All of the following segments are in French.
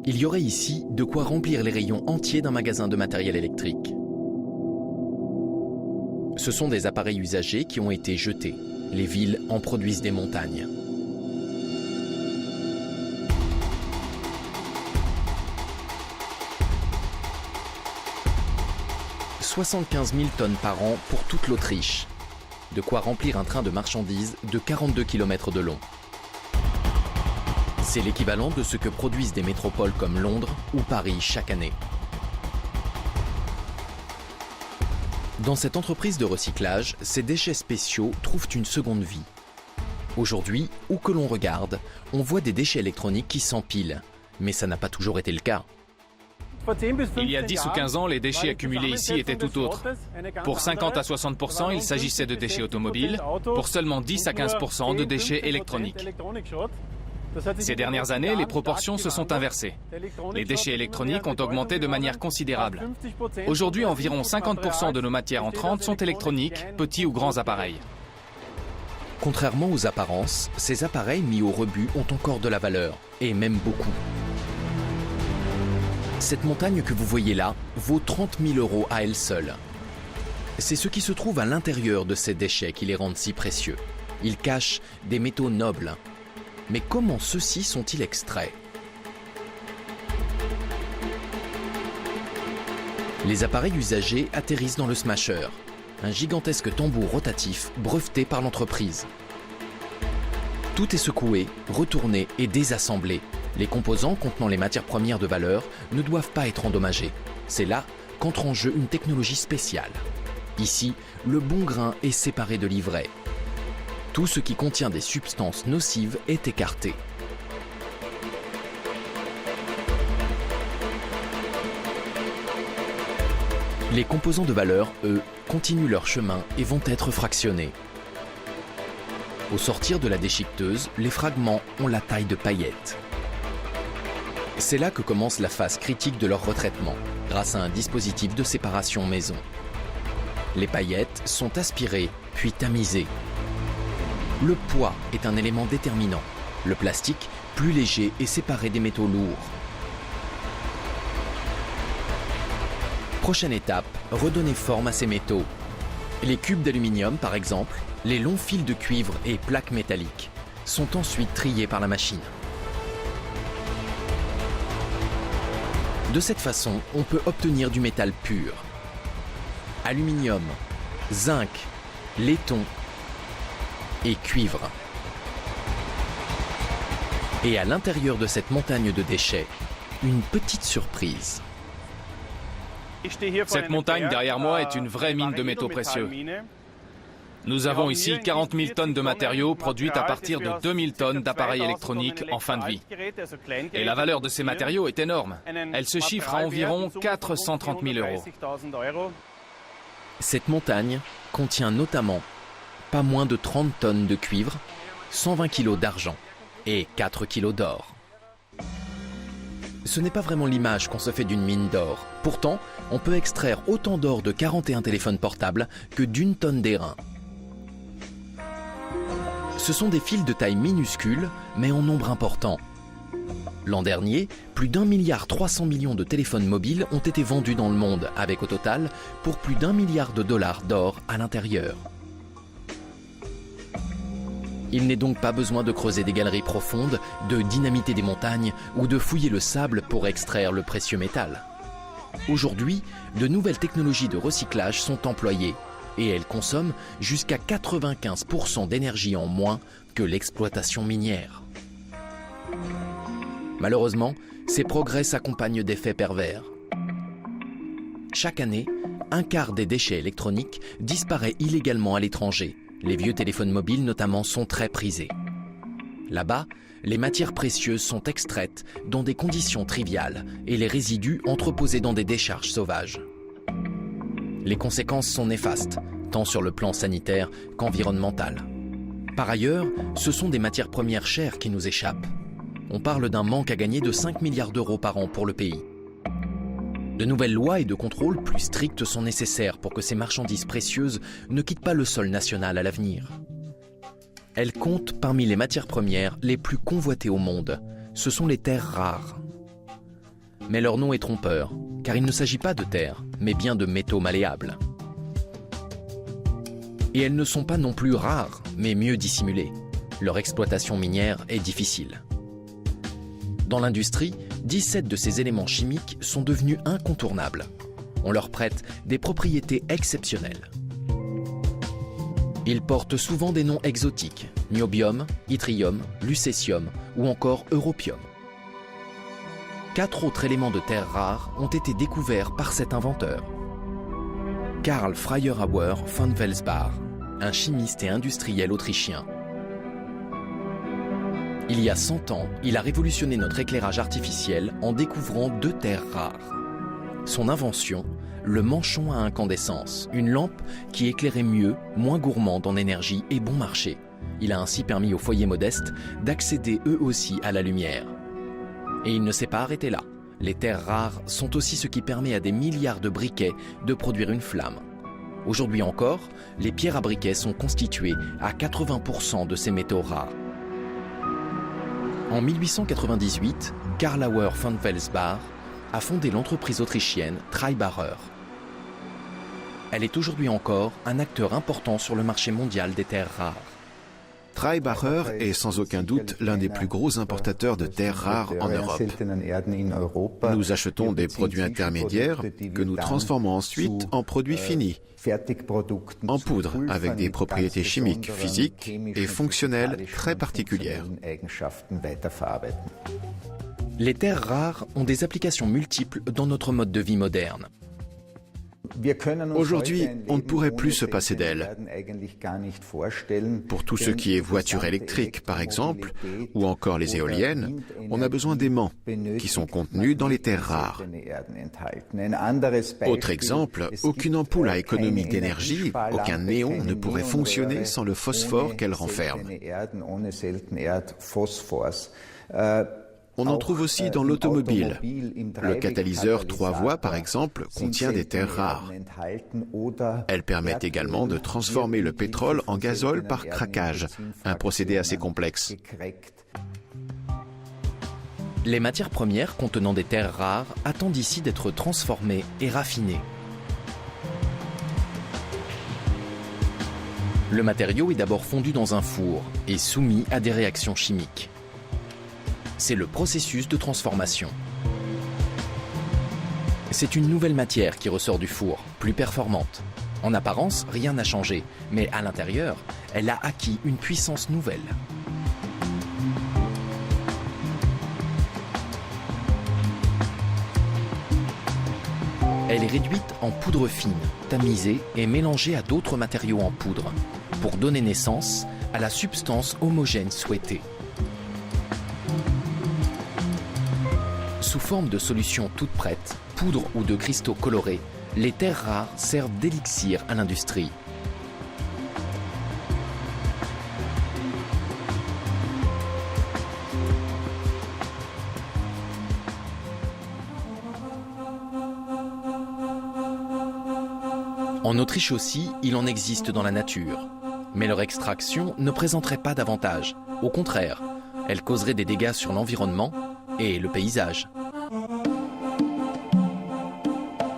Il y aurait ici de quoi remplir les rayons entiers d'un magasin de matériel électrique. Ce sont des appareils usagés qui ont été jetés. Les villes en produisent des montagnes. « 75 000 tonnes par an pour toute l'Autriche. De quoi remplir un train de marchandises de 42 km de long. C'est l'équivalent de ce que produisent des métropoles comme Londres ou Paris chaque année. Dans cette entreprise de recyclage, ces déchets spéciaux trouvent une seconde vie. Aujourd'hui, où que l'on regarde, on voit des déchets électroniques qui s'empilent. Mais ça n'a pas toujours été le cas. Il y a 10 ou 15 ans, les déchets accumulés ici étaient tout autres. Pour 50 à 60%, il s'agissait de déchets automobiles, pour seulement 10 à 15% de déchets électroniques. Ces dernières années, les proportions se sont inversées. Les déchets électroniques ont augmenté de manière considérable. Aujourd'hui, environ 50% de nos matières entrantes sont électroniques, petits ou grands appareils. Contrairement aux apparences, ces appareils mis au rebut ont encore de la valeur, et même beaucoup. Cette montagne que vous voyez là vaut 30 000 € à elle seule. C'est ce qui se trouve à l'intérieur de ces déchets qui les rendent si précieux. Ils cachent des métaux nobles. Mais comment ceux-ci sont-ils extraits? Les appareils usagés atterrissent dans le Smasher, un gigantesque tambour rotatif breveté par l'entreprise. Tout est secoué, retourné et désassemblé. Les composants contenant les matières premières de valeur ne doivent pas être endommagés. C'est là qu'entre en jeu une technologie spéciale. Ici, le bon grain est séparé de l'ivraie. Tout ce qui contient des substances nocives est écarté. Les composants de valeur, eux, continuent leur chemin et vont être fractionnés. Au sortir de la déchiqueteuse, les fragments ont la taille de paillettes. C'est là que commence la phase critique de leur retraitement, grâce à un dispositif de séparation maison. Les paillettes sont aspirées, puis tamisées. Le poids est un élément déterminant. Le plastique, plus léger, est séparé des métaux lourds. Prochaine étape, redonner forme à ces métaux. Les cubes d'aluminium, par exemple, les longs fils de cuivre et plaques métalliques sont ensuite triés par la machine. De cette façon, on peut obtenir du métal pur. Aluminium, zinc, laiton et cuivre. Et à l'intérieur de cette montagne de déchets, une petite surprise. Cette montagne derrière moi est une vraie mine de métaux précieux. Nous avons ici 40 000 tonnes de matériaux produites à partir de 2000 tonnes d'appareils électroniques en fin de vie. Et la valeur de ces matériaux est énorme. Elle se chiffre à environ 430 000 €. Cette montagne contient notamment pas moins de 30 tonnes de cuivre, 120 kg d'argent et 4 kg d'or. Ce n'est pas vraiment l'image qu'on se fait d'une mine d'or. Pourtant, on peut extraire autant d'or de 41 téléphones portables que d'1 tonne d'airain. Ce sont des fils de taille minuscule, mais en nombre important. L'an dernier, plus d'1,3 milliard de téléphones mobiles ont été vendus dans le monde, avec au total pour plus d'1 milliard de dollars d'or à l'intérieur. Il n'est donc pas besoin de creuser des galeries profondes, de dynamiter des montagnes ou de fouiller le sable pour extraire le précieux métal. Aujourd'hui, de nouvelles technologies de recyclage sont employées et elles consomment jusqu'à 95% d'énergie en moins que l'exploitation minière. Malheureusement, ces progrès s'accompagnent d'effets pervers. Chaque année, un quart des déchets électroniques disparaît illégalement à l'étranger. Les vieux téléphones mobiles notamment sont très prisés. Là-bas, les matières précieuses sont extraites dans des conditions triviales et les résidus entreposés dans des décharges sauvages. Les conséquences sont néfastes, tant sur le plan sanitaire qu'environnemental. Par ailleurs, ce sont des matières premières chères qui nous échappent. On parle d'un manque à gagner de 5 milliards d'euros par an pour le pays. De nouvelles lois et de contrôles plus stricts sont nécessaires pour que ces marchandises précieuses ne quittent pas le sol national à l'avenir. Elles comptent parmi les matières premières les plus convoitées au monde. Ce sont les terres rares. Mais leur nom est trompeur, car il ne s'agit pas de terre, mais bien de métaux malléables. Et elles ne sont pas non plus rares, mais mieux dissimulées. Leur exploitation minière est difficile. Dans l'industrie, 17 de ces éléments chimiques sont devenus incontournables. On leur prête des propriétés exceptionnelles. Ils portent souvent des noms exotiques, niobium, yttrium, lucécium ou encore europium. 4 autres éléments de terres rares ont été découverts par cet inventeur. Karl Freiherr-Auer von Welsbach, un chimiste et industriel autrichien. Il y a 100 ans, il a révolutionné notre éclairage artificiel en découvrant 2 terres rares. Son invention, le manchon à incandescence, une lampe qui éclairait mieux, moins gourmande en énergie et bon marché. Il a ainsi permis aux foyers modestes d'accéder eux aussi à la lumière. Et il ne s'est pas arrêté là. Les terres rares sont aussi ce qui permet à des milliards de briquets de produire une flamme. Aujourd'hui encore, les pierres à briquets sont constituées à 80% de ces métaux rares. En 1898, Karl Auer von Welsbach a fondé l'entreprise autrichienne Treibacher. Elle est aujourd'hui encore un acteur important sur le marché mondial des terres rares. Treibacher est sans aucun doute l'un des plus gros importateurs de terres rares en Europe. Nous achetons des produits intermédiaires que nous transformons ensuite en produits finis, en poudre avec des propriétés chimiques, physiques et fonctionnelles très particulières. Les terres rares ont des applications multiples dans notre mode de vie moderne. Aujourd'hui, on ne pourrait plus se passer d'elles. Pour tout ce qui est voitures électriques, par exemple, ou encore les éoliennes, on a besoin d'aimants qui sont contenus dans les terres rares. Autre exemple, aucune ampoule à économie d'énergie, aucun néon ne pourrait fonctionner sans le phosphore qu'elle renferme. On en trouve aussi dans l'automobile. Le catalyseur 3 voies, par exemple, contient des terres rares. Elles permettent également de transformer le pétrole en gazole par craquage, un procédé assez complexe. Les matières premières contenant des terres rares attendent ici d'être transformées et raffinées. Le matériau est d'abord fondu dans un four et soumis à des réactions chimiques. C'est le processus de transformation. C'est une nouvelle matière qui ressort du four, plus performante. En apparence, rien n'a changé, mais à l'intérieur, elle a acquis une puissance nouvelle. Elle est réduite en poudre fine, tamisée et mélangée à d'autres matériaux en poudre, pour donner naissance à la substance homogène souhaitée. Sous forme de solutions toutes prêtes, poudre ou de cristaux colorés, les terres rares servent d'élixir à l'industrie. En Autriche aussi, il en existe dans la nature. Mais leur extraction ne présenterait pas d'avantage. Au contraire, elle causerait des dégâts sur l'environnement et le paysage.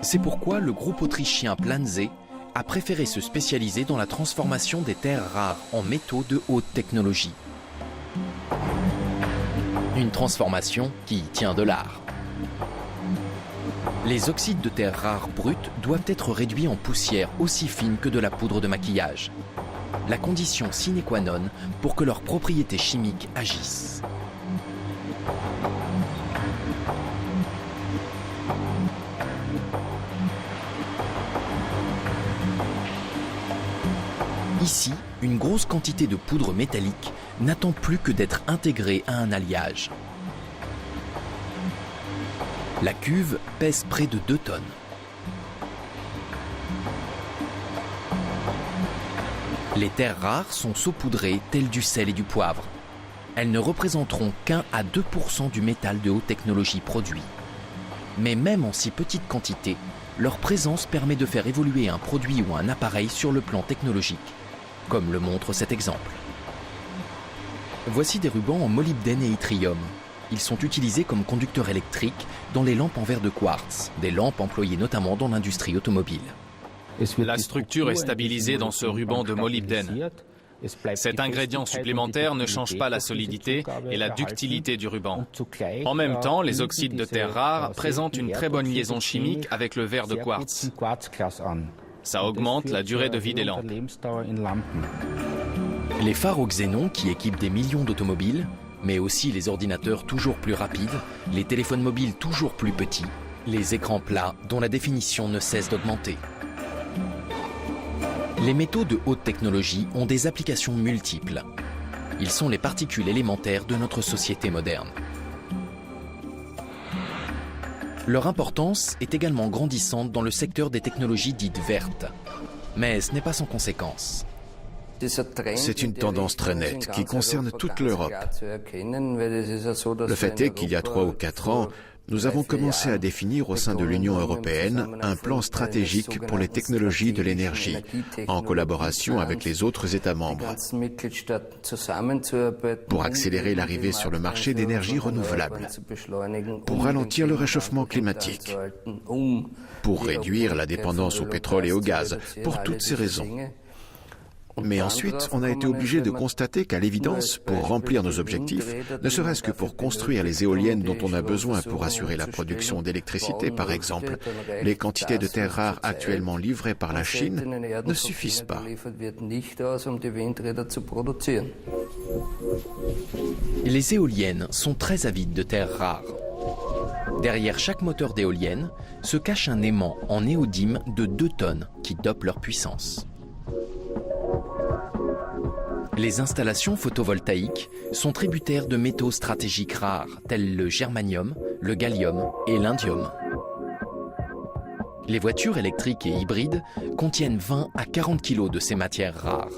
C'est pourquoi le groupe autrichien Plansee a préféré se spécialiser dans la transformation des terres rares en métaux de haute technologie. Une transformation qui tient de l'art. Les oxydes de terres rares brutes doivent être réduits en poussière aussi fine que de la poudre de maquillage. La condition sine qua non pour que leurs propriétés chimiques agissent. Ici, une grosse quantité de poudre métallique n'attend plus que d'être intégrée à un alliage. La cuve pèse près de 2 tonnes. Les terres rares sont saupoudrées telles du sel et du poivre. Elles ne représenteront qu'1 à 2% du métal de haute technologie produit. Mais même en si petite quantité, leur présence permet de faire évoluer un produit ou un appareil sur le plan technologique, comme le montre cet exemple. Voici des rubans en molybdène et yttrium. Ils sont utilisés comme conducteurs électriques dans les lampes en verre de quartz, des lampes employées notamment dans l'industrie automobile. La structure est stabilisée dans ce ruban de molybdène. Cet ingrédient supplémentaire ne change pas la solidité et la ductilité du ruban. En même temps, les oxydes de terres rares présentent une très bonne liaison chimique avec le verre de quartz. Ça augmente la durée de vie des lampes. Les phares au xénon qui équipent des millions d'automobiles, mais aussi les ordinateurs toujours plus rapides, les téléphones mobiles toujours plus petits, les écrans plats dont la définition ne cesse d'augmenter. Les métaux de haute technologie ont des applications multiples. Ils sont les particules élémentaires de notre société moderne. Leur importance est également grandissante dans le secteur des technologies dites vertes. Mais ce n'est pas sans conséquence. C'est une tendance très nette qui concerne toute l'Europe. Le fait est qu'il y a 3 ou 4 ans, nous avons commencé à définir au sein de l'Union européenne un plan stratégique pour les technologies de l'énergie, en collaboration avec les autres États membres, pour accélérer l'arrivée sur le marché d'énergies renouvelables, pour ralentir le réchauffement climatique, pour réduire la dépendance au pétrole et au gaz, pour toutes ces raisons. Mais ensuite, on a été obligé de constater qu'à l'évidence, pour remplir nos objectifs, ne serait-ce que pour construire les éoliennes dont on a besoin pour assurer la production d'électricité, par exemple, les quantités de terres rares actuellement livrées par la Chine ne suffisent pas. Les éoliennes sont très avides de terres rares. Derrière chaque moteur d'éolienne se cache un aimant en néodyme de 2 tonnes qui dope leur puissance. Les installations photovoltaïques sont tributaires de métaux stratégiques rares tels le germanium, le gallium et l'indium. Les voitures électriques et hybrides contiennent 20 à 40 kg de ces matières rares.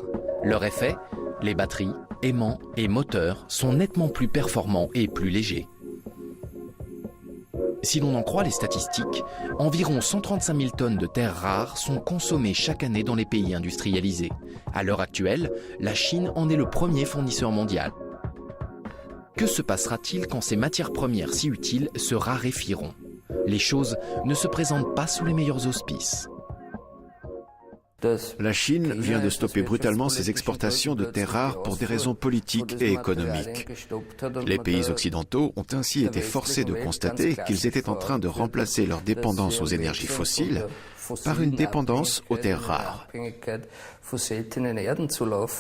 Leur effet, les batteries, aimants et moteurs sont nettement plus performants et plus légers. Si l'on en croit les statistiques, environ 135 000 tonnes de terres rares sont consommées chaque année dans les pays industrialisés. À l'heure actuelle, la Chine en est le premier fournisseur mondial. Que se passera-t-il quand ces matières premières si utiles se raréfieront? Les choses ne se présentent pas sous les meilleurs auspices. La Chine vient de stopper brutalement ses exportations de terres rares pour des raisons politiques et économiques. Les pays occidentaux ont ainsi été forcés de constater qu'ils étaient en train de remplacer leur dépendance aux énergies fossiles par une dépendance aux terres rares.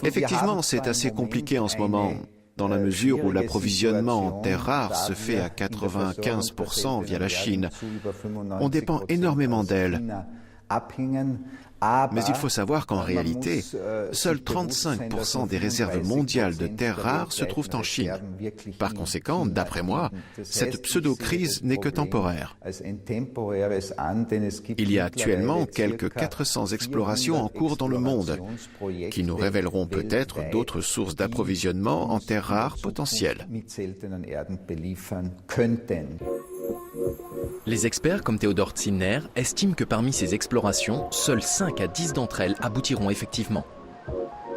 Effectivement, c'est assez compliqué en ce moment, dans la mesure où l'approvisionnement en terres rares se fait à 95% via la Chine. On dépend énormément d'elle. Mais il faut savoir qu'en réalité, seuls 35% des réserves mondiales de terres rares se trouvent en Chine. Par conséquent, d'après moi, cette pseudo-crise n'est que temporaire. Il y a actuellement quelques 400 explorations en cours dans le monde qui nous révéleront peut-être d'autres sources d'approvisionnement en terres rares potentielles. Les experts comme Theodor Zinner estiment que parmi ces explorations, seules 5 à 10 d'entre elles aboutiront effectivement.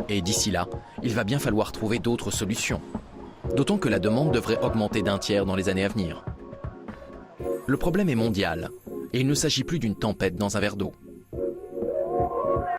Et d'ici là, il va bien falloir trouver d'autres solutions. D'autant que la demande devrait augmenter d'1 tiers dans les années à venir. Le problème est mondial, et il ne s'agit plus d'une tempête dans un verre d'eau.